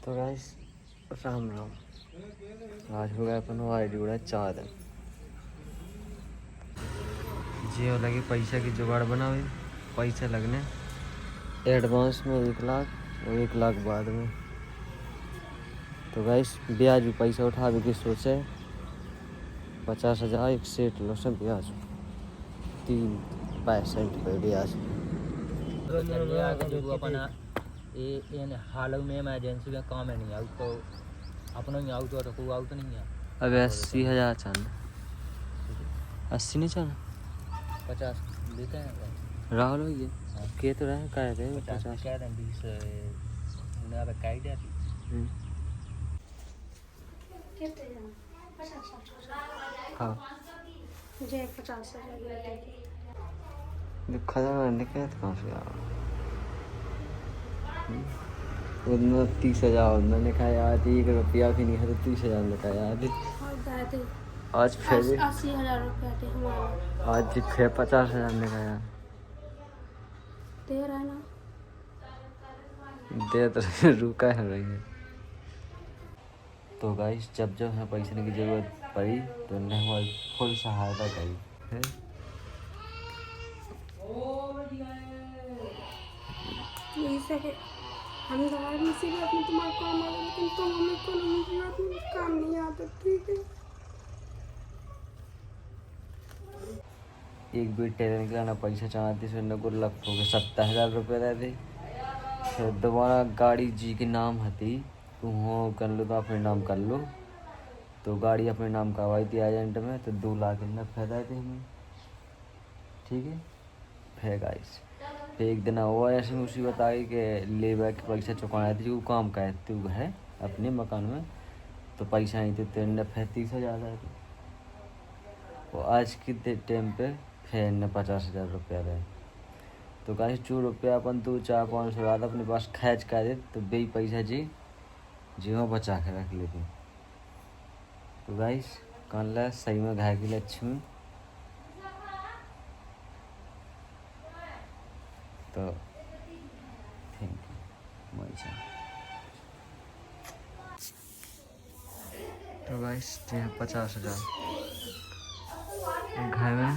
तो गाइस राम राम। आज हो गया अपन ID उड़ा 4 दिन। जियो लगी पैसा की जुगाड़ बना हुई, पैसा लगने एडवांस में 1 लाख और 1 लाख बाद में। तो गाइस ब्याज भी पैसा उठावे की सोचे 50,000 एक सेट लो से ब्याज 3% पे ब्याज। हाल में इमरजेंसी में काम है नहीं आउट तो अपना ही आउट तो कोई आउट नहीं है। अब 80,000 चल 80 नहीं चल 50 देते हैं राहुल हो ये के तो रहे कह रहे 50 कह रहे हैं 20 उन्हें अब काट दिया हाँ मुझे 50,000 खजा निकले कहाँ से यार उतना 30,000 उन्होंने कहा यार 1 रुपया भी नहीं है तो 30,000 ने कहा यार आज फिर 80,000 रुपया थे हमारा। आज फिर 50,000 ने कहा यार दे रहा है ना दे तो रुका है रही है। तो गाइस जब जब हमें पैसे की जरूरत पड़ी तो उन्होंने हमारी फुल सहायता करी है। यही सके हम तुम्हारी मुसीबत में तुम्हारा काम आ गया लेकिन तुम हमें को मुसीबत में काम नहीं आता। ठीक है एक भी ट्रेन के लाना पैसा चाहती फिर न को लग हो गए 70,000 रुपये रहते। फिर दोबारा गाड़ी जी के नाम हती तू हो कर लो तो अपने नाम कर लो तो गाड़ी अपने नाम करवाई थी एजेंट में तो 2 लाख इतना फायदा थे हमें। ठीक है फिर गाइस फिर एक दिन हुआ ऐसी मुसीबत आई कि लेबर के पैसा चुकाना थी वो काम कहते हुए है अपने मकान में तो पैसा नहीं थे तो इन्हें फिर 30,000 आए थे और आज के टाइम पे फिर इन्हें 50,000 रुपया रहे। तो गाइस जो रुपया अपन 2-4-500 ज़्यादा अपने पास खर्च कर दे तो वही पैसा जी में बचा के रख लेते। तो गाइस कान ला सही में घाय की लक्ष्मी। तो थैंक यू माई। तो गाइस 50,000 घर में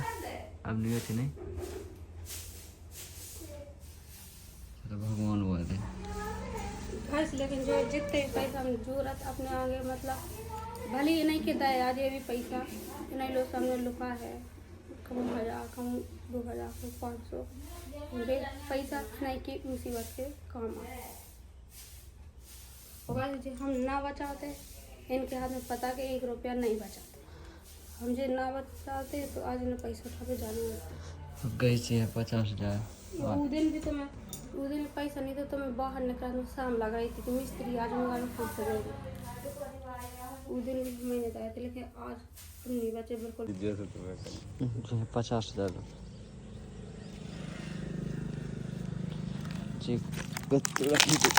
अब नहीं होती नहीं तो भगवान हुआ थे बस। लेकिन जो जितने पैसा हम जरूरत अपने आगे मतलब भले ही नहीं कहता है आज ये भी पैसा नहीं लो सामने लुका है कम 1,000 कम 2,000 कम 500 मुझे पैसा नहीं की मुसीबत के काम आए होगा। जो हम ना बचाते इनके हाथ में पता कि 1 रुपया नहीं बचाते हम जो ना बचाते तो आज इन्हें पैसा उठा के जाना गई चाहिए 50,000। वो दिन भी तो मैं उस दिन पैसा नहीं था तो मैं बाहर निकला तो शाम लगा रही थी कि मिस्त्री आज मंगा लो कहाँ से देंगे। उस दिन मैंने दिया था लेकिन आज तुम नहीं बचे बिल्कुल। 50,000 जी रखी थी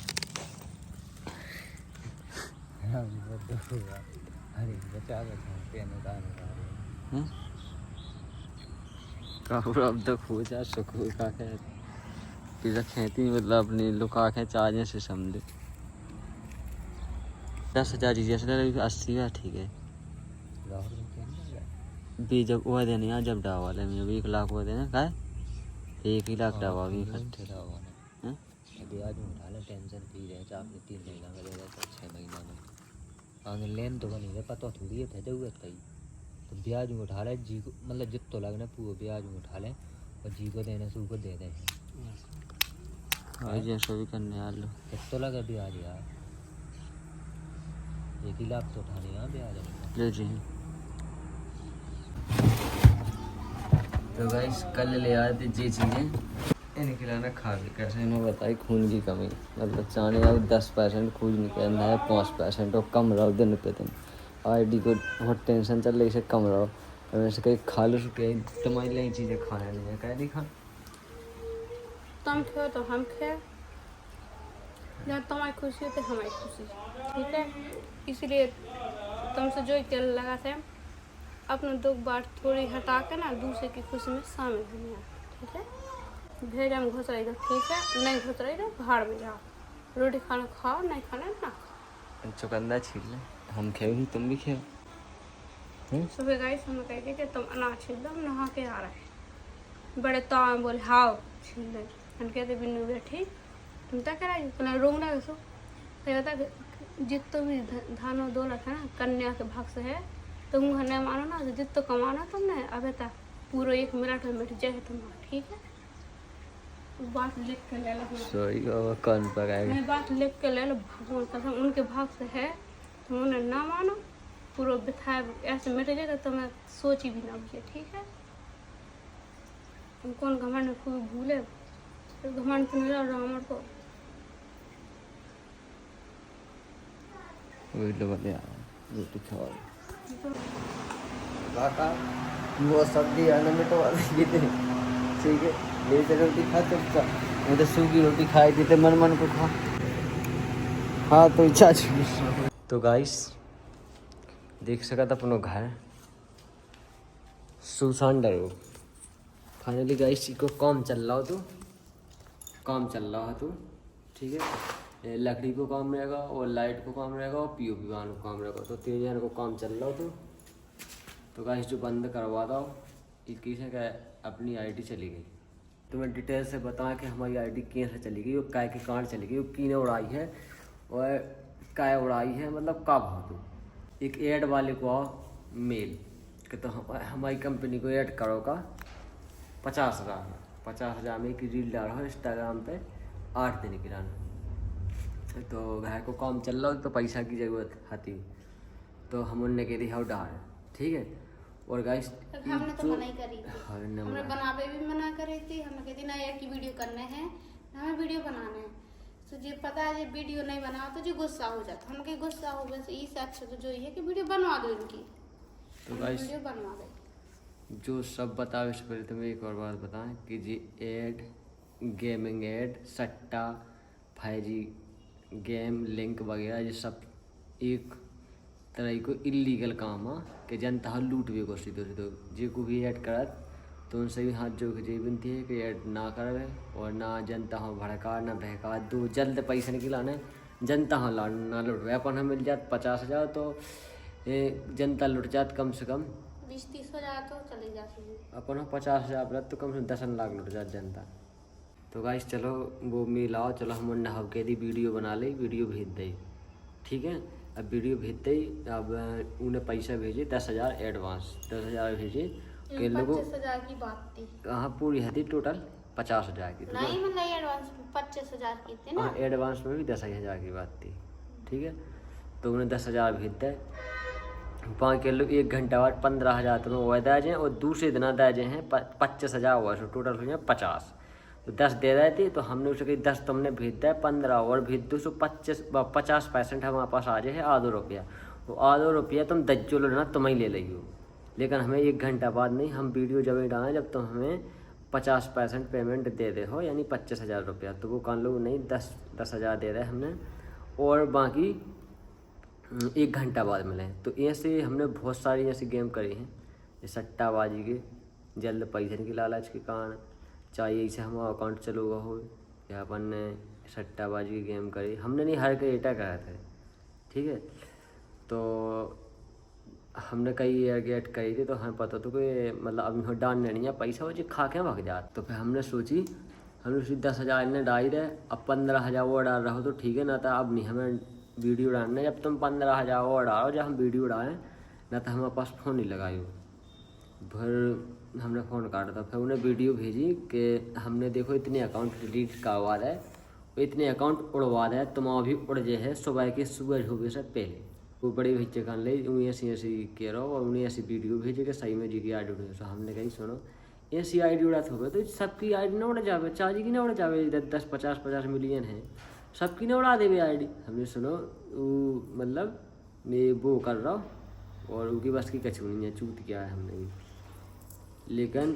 अब तक हो जा सको का कि रखें थी मतलब अपनी लुका के चार्जें से समझे 10,000 जैसे 80 ठीक है भी जब वह देने यहाँ जब डावा वाले में 1 लाख हुआ देना का 1 ही लाख डावा भी इकट्ठे टेंशन फ्री रहे 3 महीना में 6 महीना में आगे लेन तो बनी रहे पता थोड़ी है जरूरत कहीं तो ब्याज में उठा ले जी को मतलब जितना लगना पूरा ब्याज में उठा ले और जी को देने से ऊपर दे दें जैसा भी करने यार लो कितना लगा ब्याज यार 1 ही लाख तो उठाने यहाँ ब्याज ले जी। तो गाइस कल ले आए थे जी चीज़ें इन्हें खिलाना खा के कैसे इन्हें बताई खून की कमी मतलब चाने अब 10% खून निकलना है 5% और कम रहो दिन पे दिन ID को बहुत टेंशन चल रही है कम रहो और वैसे कहीं खा लो छुट्टी तुम्हारी लिए चीज़ें खाने नहीं है कह नहीं खा तुम खाओ तो हम खाए जब तुम्हारी खुशी हो तो हमारी खुशी ठीक है। इसलिए तुमसे जो चल लगा था अपना दुख बात थोड़ी हटा कर ना दूसरे की खुशी में शामिल होने ठीक है। भेजा में घुस रही तो ठीक है नहीं घुस रही तो भाड़ में जाओ रोटी खाना खाओ नहीं खाना ना खाओ। चुकंदर छील ले, हम खेल तुम भी खेल। सुबह गाइस हमें कह दी कि तुम अनाज छील दो, हम नहा के आ रहे हैं। बड़े ताव बोले हाओ छील दे। हम कहते बिन्नू बैठी तुम क्या करा बोले रोंग लगे सो तो बता जितो भी धानो दौलत है ना कन्या के भाग से है, तुम नहीं मानो ना जितो कमाना तुमने अबे तक पूरा 1 मिनट में मिट जाए तुम्हारा, ठीक है। बात लिख के ले लो, सॉरी कौन पकाएगा। मैं बात लिख के ले लो, भगवान कसम उनके भाग से है, तुम उन्हें ना मानो पूरा बिठाए ऐसे मिट जाएगा तो मैं सोची भी ना मुझे, ठीक है। तुम कौन घमंड खूब भूले, तो घमंड तो नहीं रहा हमारे को। वही लो बने रोटी खाओ काका, वो सब्जी आने में तो देते ठीक है, ले तो रोटी खा चुपचाप। मुझे सूखी रोटी खाई थी तो मन को खा, हाँ तो इच्छा। तो गाइस देख सका था अपनो घर सुसान डरो। फाइनली गाइस को काम चल रहा हो तो काम चल रहा है तो ठीक है, लकड़ी को काम रहेगा और लाइट को काम रहेगा और पीओपी वालों को काम रहेगा। तो 3 जन को काम चल रहा हो तो गाइस जो बंद करवा दो 21 है क्या अपनी आईडी चली गई। तो मैं डिटेल से बताऊँ कि हमारी आईडी कैसे चली गई, वो काय के कारण चली गई, वो कीने उड़ाई है और काय उड़ाई है, मतलब कब हो तो एक ऐड वाले को आओ मेल कि तो हमारी कंपनी को ऐड करो का 50,000 में एक रील डालो इंस्टाग्राम पे 8 दिन की रान। तो घर को काम चल रहा हो तो पैसा की ज़रूरत आती, तो हम उनने कह दी हाउ डाल ठीक है। और गाइस हमने तो मना ही करी थी, हमने बनावे भी मना करी थी, हमें कहती ना एक ही वीडियो करने हैं, हमें वीडियो बनाना है। तो जो पता है जो वीडियो नहीं बनाओ तो जो गुस्सा हो जाता, हम कहीं गुस्सा हो गए इससे अच्छा तो जो है कि वीडियो बनवा दो इनकी। तो गाइस वीडियो बनवा दे जो सब बताओ इससे पहले तुम्हें एक और बात बताएं कि जी ऐड गेमिंग ऐड सट्टा 5G गेम लिंक वगैरह ये सब एक तरह को इलीगल काम है कि जनता लूट भी कोशिश तो जे को भी ऐड करत तो उनसे भी हाथ जोड़ के जे विनती है कि ऐड ना करे और ना जनता हो भड़का ना बहका दो जल्द पैसा निकलाने जनता हो ना लुट अपन मिल जात 50,000 तो जनता लुट जात कम से कम 20-30 हज़ार तो चले जाती है, अपन 50,000 तो कम से कम 10 लाख लुट जात जनता। तो गाइस चलो वो मिलाओ, चलो हम नहा के दी वीडियो बना ली, वीडियो भेज दे ठीक है। अब वीडियो भेज दे, अब उन्हें पैसा भेजे 10,000 एडवांस 10,000 भेजे के लोगों 25,000 की बात थी। हाँ पूरी हदी टोटल 50,000 की नहीं मतलब एडवांस 25,000 की थी ना, हाँ एडवांस में भी 10,000 की बात थी ठीक है। तो उन्हें 10,000 भेज दे, 5 के लोग 1 घंटा बाद 15,000 तो वह दे जाए और दूसरे दिन दे जाए हैं 25,000 हुआ, टोटल हो जाए 50। तो 10 दे रहे थे तो हमने उसे कही 10 तुमने भेज दिया 15 और भेज दो, 50% हमारे पास आ जाए आधो रुपया, वो आधो रुपया तुम 10 जो लो ना तुम ही ले लियो, लेकिन हमें 1 घंटा बाद नहीं, हम वीडियो जब ही डालें जब तुम हमें 50% पेमेंट दे दे हो यानी 25,000 रुपया। तो वो कान लोग नहीं 10,000 दे रहे हमने और बाकी 1 घंटा बाद मिले। तो ऐसे हमने बहुत सारी ऐसी गेम करी हैं सट्टाबाजी के जल्द पैसे की लालच के कारण, चाहे इसे हमारा अकाउंट चलोगा हो या अपन ने सट्टाबाजी की गेम करी, हमने नहीं हर के एटा करा था ठीक है। तो हमने कई एयरगेट करी थी तो हमें पता तो कि मतलब अब डालने नहीं है पैसा वो जो खा के भाग जाता। तो फिर हमने सोची 10,000 ने डाल दे, अब 15,000 वो डाल रहा हो तो ठीक है, ना तो अब नहीं हमें वीडियो डालना, जब तुम 15,000 वो डालो जब हम वीडियो डालें ना तो हमारे पास फ़ोन नहीं लगाई हो। फिर हमने फ़ोन काटा था, फिर उन्हें वीडियो भेजी कि हमने देखो इतने अकाउंट डिलीट करवा है, इतने अकाउंट उड़वा है, तुम अभी उड़ जाए है सुबह के सूरज होने से पहले। वो बड़े बच्चे कान ले उन्हें ऐसी कह रहा हो और उन्हें ऐसी वीडियो भेजे कि सही में जी की आईडी उड़े। तो हमने कही सुनो ऐसी आईडी उड़ात हो गए तो सबकी आईडी ना उड़ जावे, चार्जी की ना उड़ जावे, 10-50 मिलियन है सबकी ना उड़ा देवे आईडी। हमने सुनो मतलब मैं वो कर रहा हूँ और उनकी बस की कचू नहीं है, चूत क्या है हमने भी। लेकिन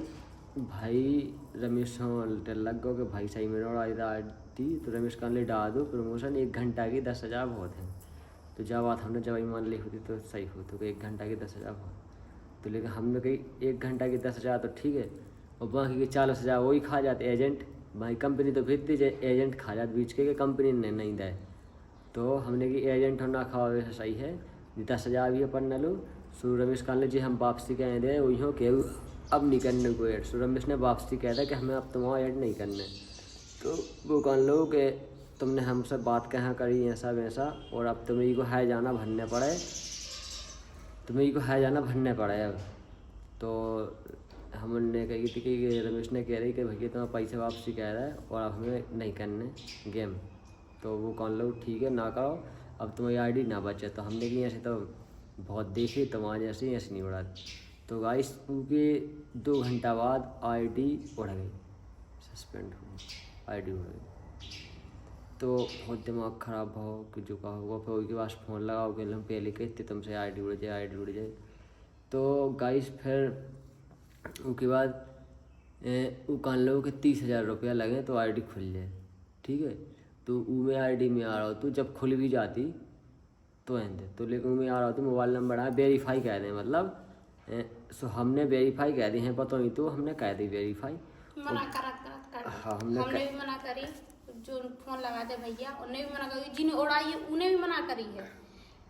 भाई रमेश लग गो कि भाई सही में उड़ाई आईडी, तो रमेश कान ले डाल दो प्रमोशन 1 घंटा की 10,000 बहुत है। तो जब बात हमने जब मान ली होती तो सही हो तो 1 घंटा की 10,000 बहुत, तो लेकिन हमने कही 1 घंटा की 10,000 तो ठीक है और बाकी के 40,000 वही खा जाते एजेंट, भाई कंपनी तो भेज दीजिए एजेंट खा जाते बीच के कंपनी ने नहीं दे। तो हमने कि एजेंट होना खाओ सही है, 10,000 भी अपन न लो। सो रमेश कान जी हम वापसी कह दे वही हो के अब नहीं करने को ऐड। सो रमेश ने वापसी कह दिया कि हमें अब तुम्हारा ऐड नहीं करने। तो वो कान लो कि तुमने हमसे बात कहाँ करी ऐसा वैसा, और अब तुम्हें को है जाना भरने पड़े, तुम्हें को है जाना भरने पड़े अब। तो हमने कही थी कि रमेश ने कह रही कि भैया तुम्हारा पैसे वापसी कह रहा है और अब हमें नहीं करने गेम। तो वो कौन लोग ठीक है ना करो, अब तुम्हारी आईडी ना बचे। तो हमने कि ऐसे तो बहुत देखी तुम्हारे ऐसे ऐसे नहीं उड़ा। तो गाइस उनके 2 घंटा बाद आईडी उड़ गई, सस्पेंड हो गई, आईडी उड़ गई। तो बहुत दिमाग ख़राब हो कि जो कहा होगा। फिर उसके पास फ़ोन लगाओ कि हम पहले कहते तुमसे आईडी उड़ जाए, आईडी उड़ जाए। तो गाइस फिर उसके बाद वो कान लोगों के 30,000 रुपया लगे तो आईडी खुल जाए, ठीक है। तो मैं आईडी में आ रहा हूँ, तो जब खुल भी जाती तो एंड तो, लेकिन मैं आ रहा हूँ तो मोबाइल नंबर आया वेरीफाई कह दें, मतलब सो हमने वेरीफाई कह दी है, पता नहीं तो हमने कह दी वेरीफाई। मना कर हाँ हमने भी मना करी, जो फोन लगाते भैया उन्हें भी मना करी, जिन्हें उड़ाई है उन्हें भी मना करी है,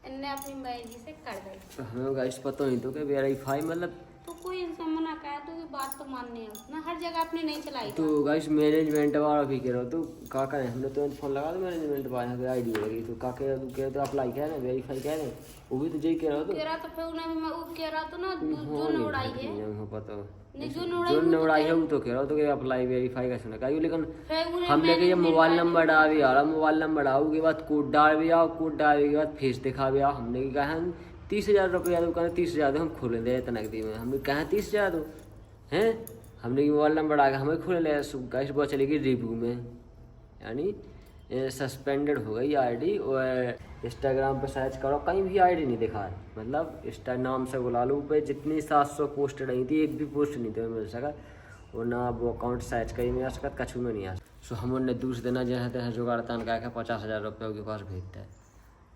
इनने अपनी मर्जी से कर दी। तो हमें गाइस पता नहीं तो कि वेरीफाई मतलब तो कोई इंसान मना करा तो ये बात तो माननी है ना, हर जगह अपने नहीं चलाई। तो गाइस मैनेजमेंट वाला भी कह रहा तो का करें, हमने तो फ़ोन लगा दो मैनेजमेंट वाला आईडी हो गई। तो का कह रहे तो अप्लाई कह रहे वेरीफाई कह रहे, वो भी तो यही कह रहा तो फिर उन्हें मैं वो कह रहा तो ना जो न उड़ाई है, पता नहीं जो न उड़ाई है वो तो कह रहा तो कि अप्लाई वेरीफाई का सुना कही। लेकिन फिर हमने कहा मोबाइल नंबर डाल भी आ रहा, मोबाइल नंबर डाल के बाद कोड डाल भी आओ, कोड डालने के बाद फेस दिखा भी आओ। हमने कहा 30,000 रुपया दो, कहना 30,000 दो हम खोले दे नकदी में। हमने कहा 30,000 दो हैं, हमने मोबाइल नंबर आके हमें खोले ले। गाइस वो चली गई रिव्यू में, यानी सस्पेंडेड हो गई आईडी। और इंस्टाग्राम पे सर्च करो कहीं भी आईडी नहीं दिखा है, मतलब इंस्टा नाम से बुला लो पे जितनी 700 पोस्ट रही थी एक भी पोस्ट नहीं थी मिल सका, और ना वो अकाउंट सर्च कहीं में आ सका, कछु में नहीं आ सका। सो हमने दूसरे दिन जैसे तैसे जुगाड़ तान का 50,000 रुपये के पास भेजता है।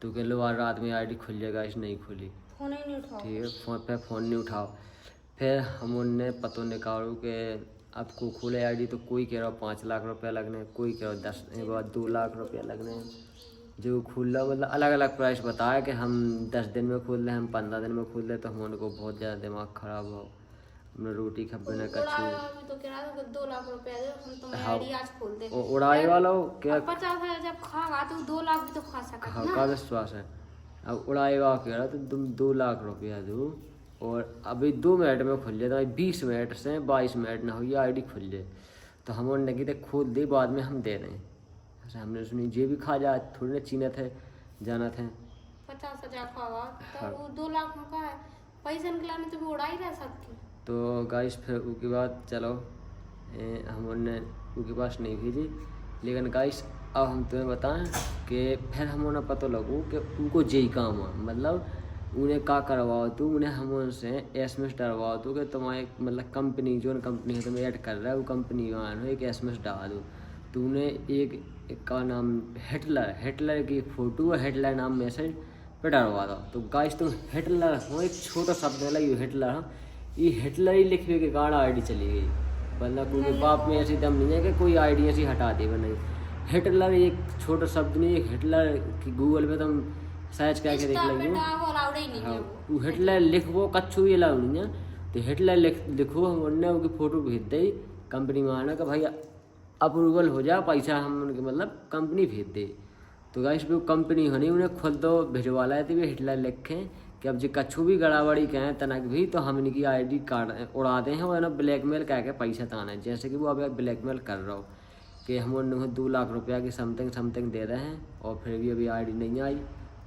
तो कह लो आज रात में आईडी खुल जाएगा, इस नहीं खुली, फोन ही नहीं उठाओ, ठीक है फ़ोन पे फ़ोन नहीं उठाओ। फिर हम उनने पतो निकालो कि आपको खोले आईडी, तो कोई कह रहा 5 लाख रुपया लगने, कोई कह रहा 2 लाख रुपया लगने। जो खुल रहा मतलब अलग अलग प्राइस बताया कि हम 10 दिन में खोल रहे, हम 15 दिन में खोल रहे। तो हम उनको बहुत ज़्यादा दिमाग ख़राब हो, हमने रोटी खब्बे न कच्ची तो कह रहा था 2 लाख रुपया दे हम तुम्हारी आईडी आज खोल दे। उड़ाई वाला हो क्या 50,000 जब खागा तो 2 लाख भी तो खा सकता हाँ ना। का विश्वास है। अब उड़ाई वाला कह रहा तो तुम 2 लाख रुपया दो और अभी 2 मिनट में खुल जाए, तो 20 मिनट से 22 मिनट ना हुई आईडी खुल जाए। तो हम उन्होंने की खोल दे, बाद में हम दे दें। ऐसे हमने सुनी जे भी खा जा, थोड़ी ना चीना थे जाना थे 50,000 खागा तो वो 2 लाख का है, पैसा निकलाने तो भी उड़ाई रह सकती। तो गाइस फिर उसके बाद चलो हम उन्हें उनके पास नहीं भेजी। लेकिन गाइस अब हम तुम्हें बताएं कि फिर हम उन्हें पता लगू कि उनको जेई काम है, मतलब उन्हें का करवाओ तो उन्हें हम उनसे SMS डलवाओ तो कि तुम्हारे मतलब कंपनी जो कंपनी है तुम्हें ऐड कर रहा है वो कंपनी वाला एक SMS डाल दो। तो उन्हें एक का नाम हिटलर की फ़ोटो है, हिटलर नाम मैसेज पे डलवा दो। तो गाइस तुम हिटलर हो एक छोटा शब्द है ये हिटलर, ये हिटलर ही लिखने के कारण आईडी चली गई। मतलब कोई बाप में ऐसी दम नहीं है कि कोई आईडी ऐसी हटा दे नहीं। हिटलर एक छोटा शब्द नहीं, एक हिटलर की गूगल पे तुम सर्च करके देख लेंगे। हाँ वो हिटलर लिखो कच्छू ये लाओ नहीं है, तो हिटलर लिखो हम उनने उनकी फ़ोटो भेज दी कंपनी में आना का भाई अप्रूवल हो जा, पैसा हम उनके मतलब कंपनी भेज दे। तो गाइस वो कंपनी होनी उन्हें खुद तो भिजवा लाए थे भी हिटलर लिखें कि अब जो कच्छू भी गड़ाबड़ी कहें तनक भी तो हम इनकी आईडी कार्ड उड़ा दें और ना ब्लैकमेल कह के पैसा ताना है। जैसे कि वो अब ब्लैकमेल कर रहा हो कि हम उन्हें 2 लाख रुपया की समथिंग दे रहे हैं और फिर भी अभी आईडी नहीं आई,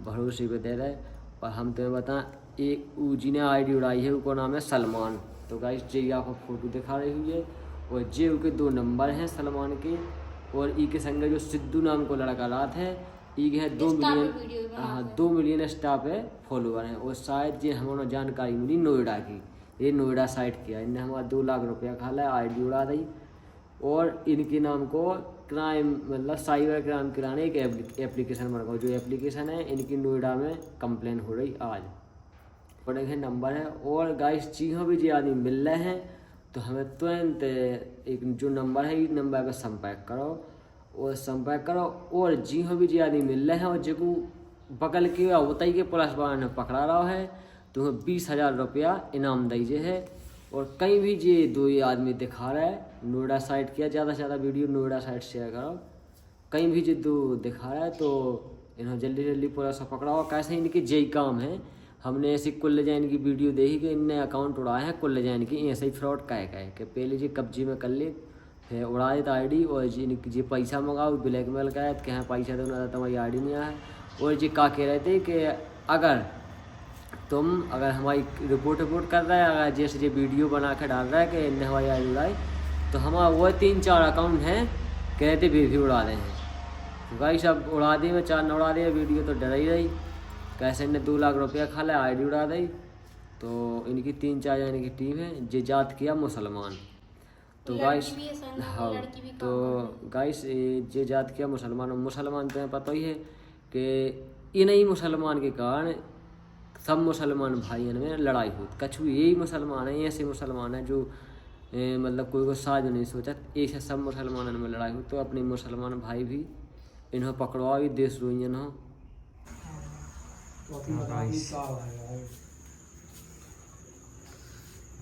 भरोसे पे दे रहे। और हम तुम्हें बताएं एक जी ने आईडी उड़ाई है, उसका नाम है सलमान। तो गाइस जी आपको फ़ोटो दिखा रही हुई है और जे उसके 2 नंबर हैं सलमान के, और ई के संग जो सिद्धू नाम को लड़का रात है ई के 2 मिलियन, हाँ 2 मिलियन स्टाफ है फॉलोवर हैं। और शायद ये हमारा जानकारी मिली नोएडा की, ये नोएडा साइड किया इन्हें हमारा 2 लाख रुपया खा लिया, आईडी उड़ा दी। और इनके नाम को क्राइम मतलब साइबर क्राइम कराने एक एप्लीकेशन बना, जो एप्लीकेशन है इनकी नोएडा में कंप्लेन हो रही आज पड़े नंबर है। और गाइस जी हाँ भी जी आदमी मिल रहे हैं तो हमें तुरंत एक जो नंबर है इस नंबर पर संपर्क करो और संपर्क करो। और जी हो भी जी आदमी मिल रहे हैं और जो बगल के होता के पुलिस वाला ने पकड़ा रहा है तुम्हें 20,000 रुपया इनाम दीजिए है। और कहीं भी जे 2 आदमी दिखा रहा है, नोएडा साइड किया, ज़्यादा से ज़्यादा वीडियो नोएडा साइड शेयर करो। कहीं भी जो 2 दिखा रहा है तो इन्हें जल्दी जल्दी पुलिस पकड़ाओ। कैसे इनकी यही काम है। हमने ऐसी कुल जैन की वीडियो देखी कि इनने अकाउंट उड़ाए हैं कुल जैन की, ऐसे ही फ्रॉड कहे कि पहले जी कब्जे में कर ले, फिर उड़ा देता ID और जी पैसा मंगाओ ब्लैकमेल का कि हाँ पैसा दो ना तुम्हारी ID नहीं आया। और जी का कह रहे थे कि अगर हमारी रिपोर्ट कर रहा है, अगर जैसे ये वीडियो बना कर डाल रहा है कि इनने हमारी ID उड़ाई, तो हमारा वो 3-4 अकाउंट हैं कहते भी उड़ा रहे हैं। तो भाई सब उड़ा दी में 4 न उड़ा दिया, वीडियो तो डर ही रही। कैसे इनने 2 लाख रुपया खा लिया, ID उड़ा दी। तो इनकी 3-4 जाने की टीम है जे जात किया मुसलमान। तो गाइस हाँ, तो गाइस जे जात किया मुसलमान तुम्हें पता ही है कि इन्हीं मुसलमान के कारण सब मुसलमान भाइयों में लड़ाई हुई। कछु यही मुसलमान है, ऐसे मुसलमान है जो मतलब कोई को साज नहीं सोचा, एक से सब मुसलमानों में लड़ाई हुई। तो अपने मुसलमान भाई भी इन्हों पकड़वा भी देश रोइयन हो।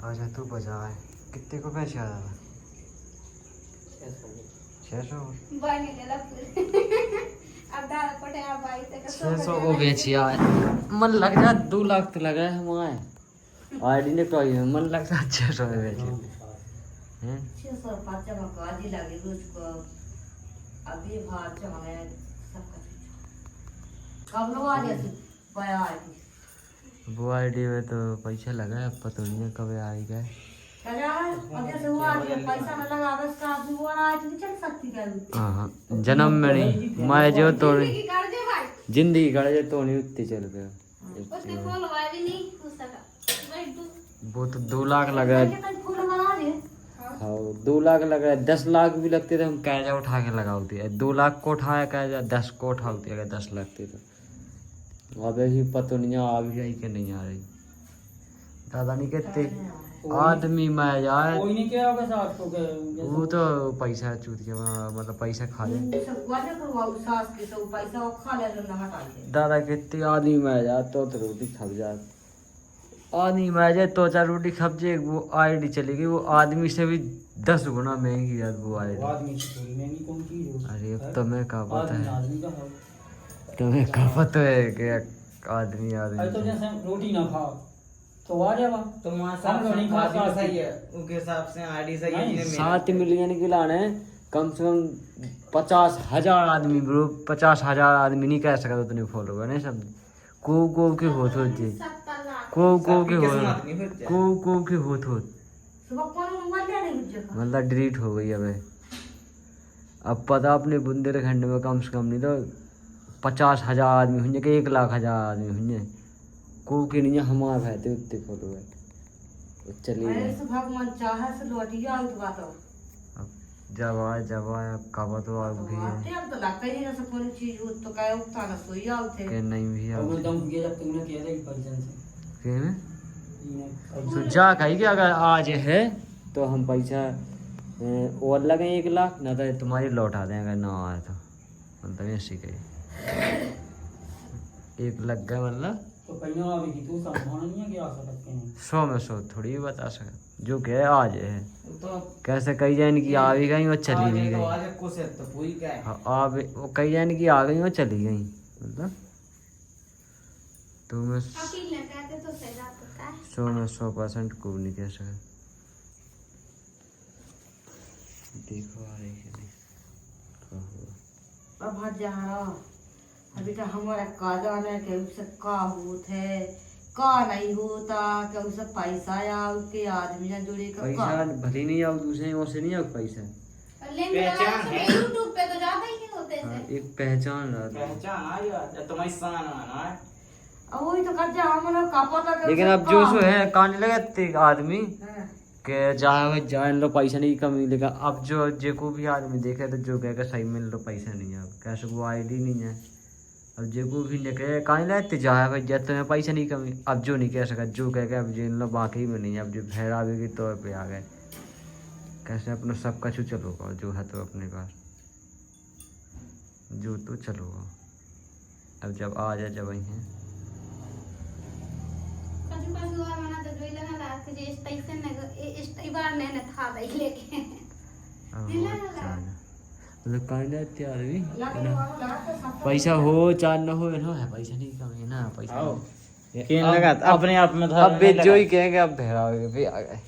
अच्छा तू बजा है, कितने को पैसे आ रहा? 600 600 को बेचिया। मन लग जा 2 लाख तो लगा है हमारे ID ने तो मन लगता 600 में बेचे हैं। 600 पाँच मकाजी लगे रोज को अभी भात चढ़े सब कब लोग आ गए पाया वो ID में तो पैसा लगा है, पता नहीं है कब आएगा। हाँ जन्म में नहीं मैं जो तो जिंदगी कर जो तो नहीं उतनी चल गया। वो तो 2 लाख लगा है। हाँ 2 लाख लगा है, 10 लाख भी लगते थे हम कैजा उठा के लगा होती है। 2 लाख को उठाया कैजा 10 को उठा होती है, 10 लगते तो अब ही पता नहीं आ भी रही कि नहीं आ रही। दादा नहीं कहते आदमी मैं यार कोई नहीं क्या होगा साथ को वो तो पैसा चूतिया मतलब पैसा खा ले। दादा कहते आदमी मैं जा तो रोटी खप जा, आदमी मैं जाए तो 4 रोटी खप जाए। वो ID चली गई, वो आदमी से भी 10 गुना महंगी है वो ID। अरे अब तुम्हें क्या पता है, तुम्हें क्या पता है कि आदमी तो जैसे रोटी ना खाओ तो आ जावा तुम्हारे साथ सही है, उनके हिसाब से ID सही है। 7 मिलियन के लाने कम से कम 50,000 आदमी ब्रो, 50,000 आदमी नहीं कह सकता उतने फॉलोवर नहीं सब को के होत होते को के होत मतलब डिलीट हो गई। अब पता अपने बुंदेलखंड में कम से कम नहीं तो 50,000 आदमी हुए कि 1,00,000 आदमी हुए को के नहीं हमारे भाई थे उतने फॉलोवर चलिए। भगवान चाहे से लौटिया अब जब आए अब काबा तो आ भी है तो लगता ही नहीं कोई चीज हो तो काय उठा ना सोया उठे कि नहीं भी और अब एकदम गया जब तुमने किया था एक पर्सन से तो जा कही कि अगर आज है तो हम पैसा और लगे 1 लाख ना तो तुम्हारी लौटा दें अगर ना आए तो मतलब ऐसी कही 1 लग गया मतलब तो कहीं अभी की तू संभाल नहीं है कि आ सकते हैं 100 में 100 थोड़ी भी बता सकते जो कि आज है। तो कैसे कई जान की आ भी गई और चली भी गई। आज कुछ है तो पूरी क्या है। हाँ आ वो कई जान की आ गई और चली गई मतलब तो मैं 100 में 100% को नहीं कह सकता। देखो आ रही है नहीं अब जहाँ अभी तो हमारा का जाने के उससे का होत है का नहीं होता कि उससे पैसा या उसके आदमी ना जुड़े का पैसा भले नहीं आओ दूसरे और से नहीं आओ पैसा यूट्यूब पे तो जाता ही नहीं होते हाँ, एक पहचान रहा था। पहचान आ गया तुम्हारी सान आना है। अब वही तो कर जा हम लोग का पता कि लेकिन अब जो सो है कान लगे आदमी हाँ। के जाए लो पैसा नहीं कमी लेगा। अब जो को भी आदमी देखे तो जो कहेगा सही मिल लो पैसा नहीं है कैसे वो ID नहीं है। अब जो को भी निकले कहीं लेते जाए भाई जब तुम्हें पैसा नहीं कमी। अब जो नहीं कह सका जो कहेगा अब जिन लो बाकी में नहीं है। अब जो भैरा भी तौर पे आ गए कैसे अपना सब कछु चलो जो है तो अपने पास जो तो चलो अब जब आ जा जब आई हैं कछु कछु और मना तो जोई लगा ला कि जे स्टेशन ने इस बार ने था दई लेके मतलब कांडा तैयार भी लगा तो सब पैसा हो चार न हो ना है पैसा नहीं कम है ना पैसा केन लगा अपने आप में था अब बेच जो ही कहेंगे अब भेड़ा भी आ गए